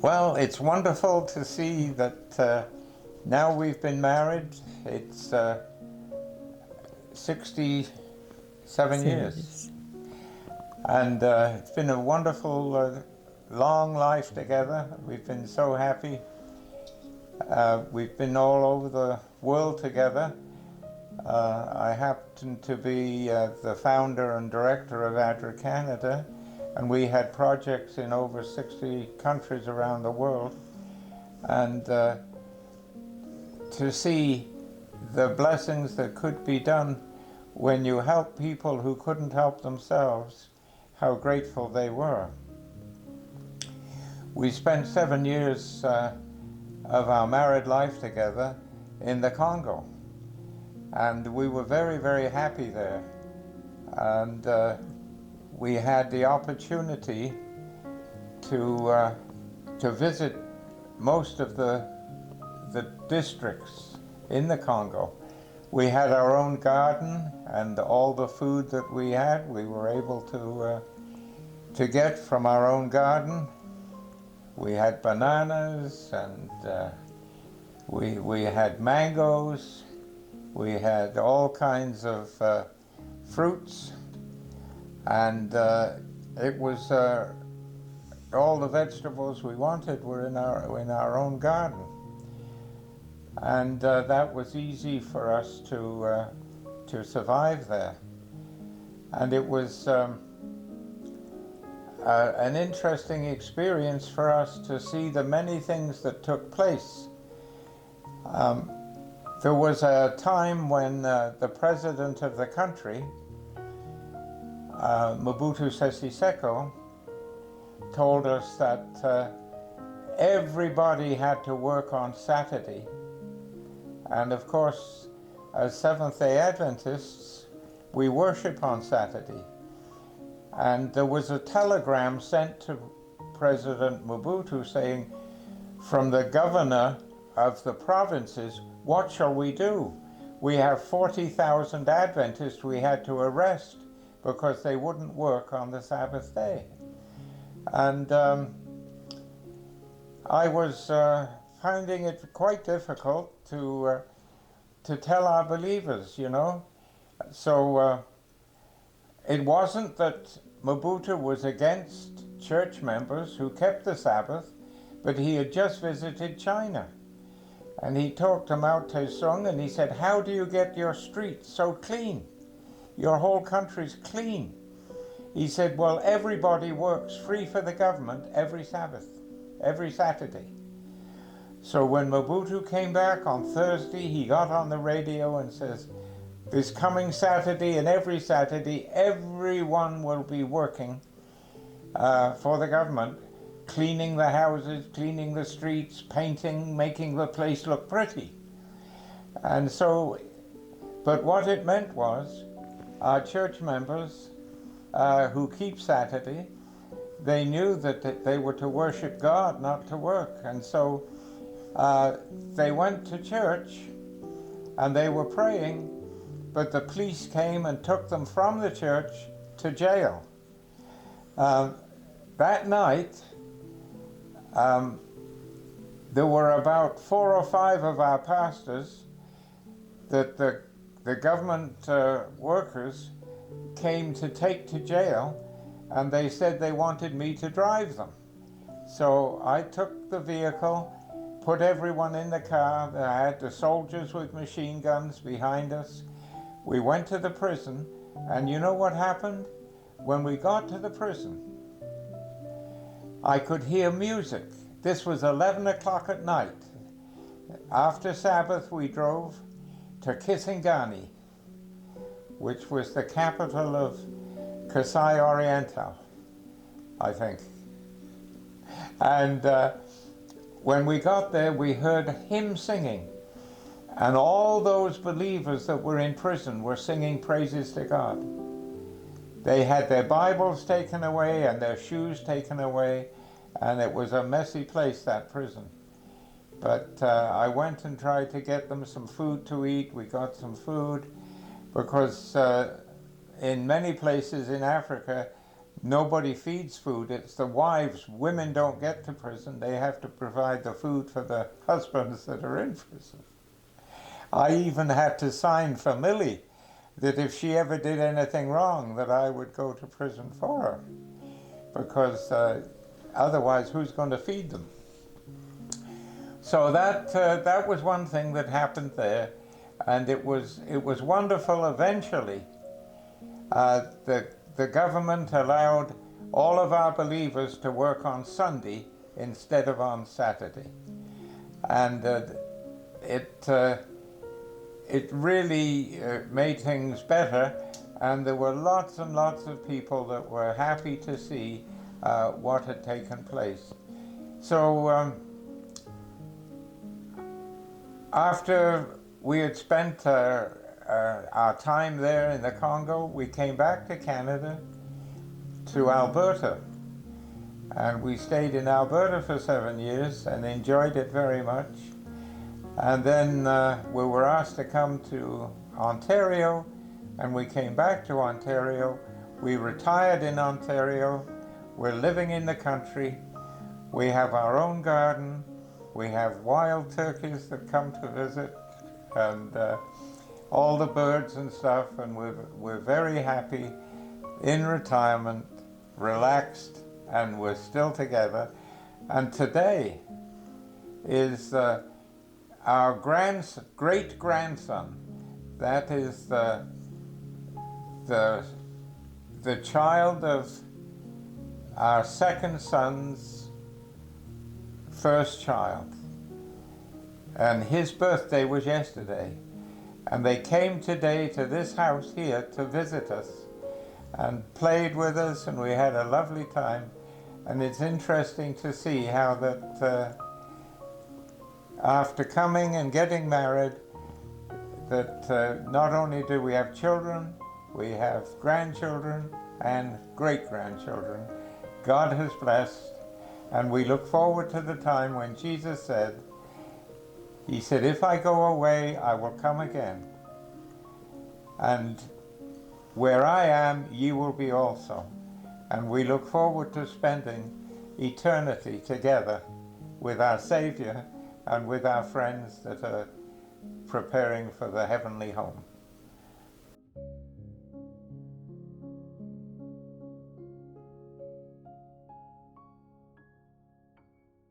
Well, it's wonderful to see that now we've been married. It's 67 years. Yes. And it's been a wonderful, long life together. We've been so happy. We've been all over the world together. I happen to be the founder and director of ADRA Canada, and we had projects in over 60 countries around the world. And to see the blessings that could be done when you help people who couldn't help themselves, how grateful they were. We spent 7 years of our married life together in the Congo, and we were very, very happy there. And we had the opportunity to visit most of the districts in the Congo. We had our own garden, and all the food that we had, we were able to get from our own garden. We had bananas, and we had mangoes. We had all kinds of fruits, and it was all the vegetables we wanted were in our own garden. And that was easy for us to survive there. And it was an interesting experience for us to see the many things that took place. There was a time when the president of the country, Mobutu Sese Seko, told us that everybody had to work on Saturday. And of course, as Seventh-day Adventists, we worship on Saturday. And there was a telegram sent to President Mobutu saying, from the governor of the provinces, what shall we do? We have 40,000 Adventists we had to arrest because they wouldn't work on the Sabbath day. And I was finding it quite difficult to tell our believers, you know. So it wasn't that Mobutu was against church members who kept the Sabbath, but he had just visited China. And he talked to Mao Tse-tung, and he said, how do you get your streets so clean? Your whole country's clean. He said, well, everybody works free for the government every Sabbath, every Saturday. So when Mobutu came back on Thursday, he got on the radio and says, this coming Saturday and every Saturday, everyone will be working for the government, cleaning the houses, cleaning the streets, painting, making the place look pretty. And so, but what it meant was, our church members who keep Saturday, they knew that they were to worship God, not to work. And so they went to church and they were praying, but the police came and took them from the church to jail. That night, there were about 4 or 5 of our pastors that the government workers came to take to jail, and they said they wanted me to drive them. So I took the vehicle, put everyone in the car. I had the soldiers with machine guns behind us. We went to the prison, and you know what happened? When we got to the prison, I could hear music. This was 11 o'clock at night. After Sabbath, we drove to Kisangani, which was the capital of Kasai Oriental, I think. And when we got there, we heard hymn singing. And all those believers that were in prison were singing praises to God. They had their Bibles taken away and their shoes taken away, and it was a messy place, that prison. But I went and tried to get them some food to eat. We got some food because in many places in Africa, nobody feeds food. It's the wives. Women don't get to prison. They have to provide the food for the husbands that are in prison. I even had to sign for Millie that if she ever did anything wrong, that I would go to prison for her, because otherwise, who's going to feed them? So that was one thing that happened there, and it was wonderful. Eventually, the government allowed all of our believers to work on Sunday instead of on Saturday, and it really made things better, and there were lots and lots of people that were happy to see what had taken place. So after we had spent our time there in the Congo, we came back to Canada, to Alberta, and we stayed in Alberta for 7 years and enjoyed it very much. And then we were asked to come to Ontario, and we came back to Ontario. We retired in Ontario. We're living in the country. We have our own garden. We have wild turkeys that come to visit, and all the birds and stuff, and we're very happy in retirement, relaxed, and we're still together. And today is our great-grandson. That is the child of our second son's first child. And his birthday was yesterday. And they came today to this house here to visit us and played with us, and we had a lovely time. And it's interesting to see how that after coming and getting married, that not only do we have children, we have grandchildren and great-grandchildren. God has blessed, and we look forward to the time when Jesus said, He said, if I go away, I will come again. And where I am, ye will be also. And we look forward to spending eternity together with our Savior and with our friends that are preparing for the heavenly home.